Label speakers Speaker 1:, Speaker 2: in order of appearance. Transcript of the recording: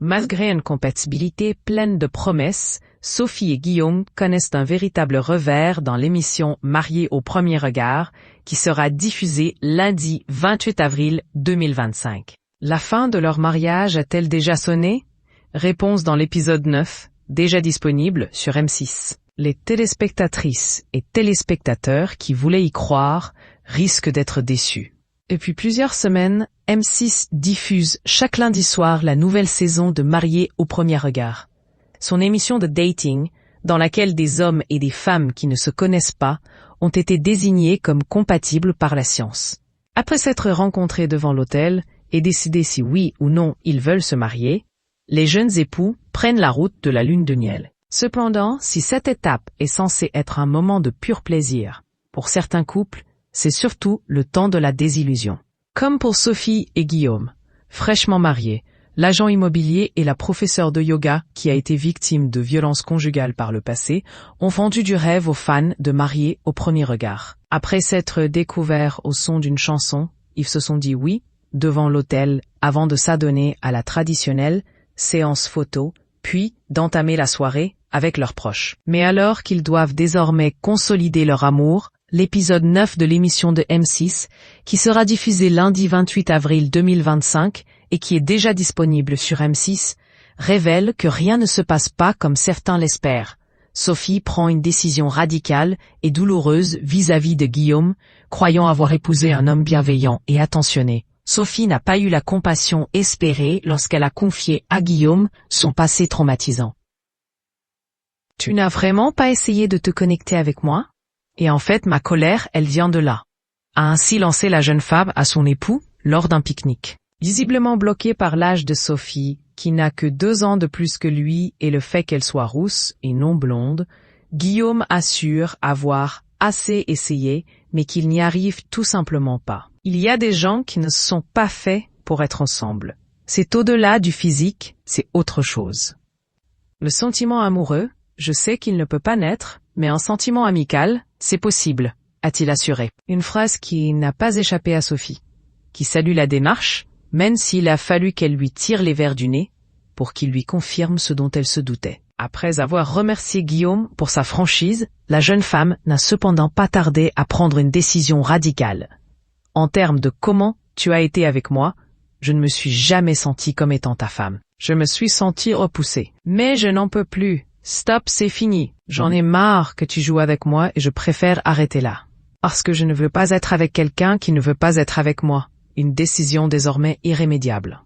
Speaker 1: Malgré une compatibilité pleine de promesses, Sophie et Guillaume connaissent un véritable revers dans l'émission Mariés au premier regard, qui sera diffusée lundi 28 avril 2025. La fin de leur mariage a-t-elle déjà sonné? Réponse dans l'épisode 9, déjà disponible sur M6. Les téléspectatrices et téléspectateurs qui voulaient y croire risquent d'être déçus. Depuis plusieurs semaines, M6 diffuse chaque lundi soir la nouvelle saison de Mariés au premier regard. Son émission de dating, dans laquelle des hommes et des femmes qui ne se connaissent pas ont été désignés comme compatibles par la science. Après s'être rencontrés devant l'hôtel et décider si oui ou non ils veulent se marier, les jeunes époux prennent la route de la lune de miel. Cependant, si cette étape est censée être un moment de pur plaisir, pour certains couples, c'est surtout le temps de la désillusion. Comme pour Sophie et Guillaume, fraîchement mariés, l'agent immobilier et la professeure de yoga qui a été victime de violences conjugales par le passé ont vendu du rêve aux fans de Mariés au premier regard. Après s'être découverts au son d'une chanson, ils se sont dit oui devant l'hôtel avant de s'adonner à la traditionnelle séance photo, puis d'entamer la soirée avec leurs proches. Mais alors qu'ils doivent désormais consolider leur amour, l'épisode 9 de l'émission de M6, qui sera diffusé lundi 28 avril 2025 et qui est déjà disponible sur M6, révèle que rien ne se passe pas comme certains l'espèrent. Sophie prend une décision radicale et douloureuse vis-à-vis de Guillaume, croyant avoir épousé un homme bienveillant et attentionné. Sophie n'a pas eu la compassion espérée lorsqu'elle a confié à Guillaume son passé traumatisant. « Tu n'as vraiment pas essayé de te connecter avec moi ? Et en fait, ma colère, elle vient de là. » a ainsi lancé la jeune femme à son époux lors d'un pique-nique. Visiblement bloquée par l'âge de Sophie, qui n'a que 2 ans de plus que lui et le fait qu'elle soit rousse et non blonde, Guillaume assure avoir assez essayé, mais qu'il n'y arrive tout simplement pas. Il y a des gens qui ne sont pas faits pour être ensemble. C'est au-delà du physique, c'est autre chose. Le sentiment amoureux, je sais qu'il ne peut pas naître, mais un sentiment amical, c'est possible, a-t-il assuré. Une phrase qui n'a pas échappé à Sophie, qui salue la démarche, même s'il a fallu qu'elle lui tire les verres du nez pour qu'il lui confirme ce dont elle se doutait. Après avoir remercié Guillaume pour sa franchise, la jeune femme n'a cependant pas tardé à prendre une décision radicale. En termes de comment tu as été avec moi, je ne me suis jamais sentie comme étant ta femme. Je me suis sentie repoussée. Mais je n'en peux plus. Stop, c'est fini. J'en ai marre que tu joues avec moi et je préfère arrêter là. Parce que je ne veux pas être avec quelqu'un qui ne veut pas être avec moi. Une décision désormais irrémédiable.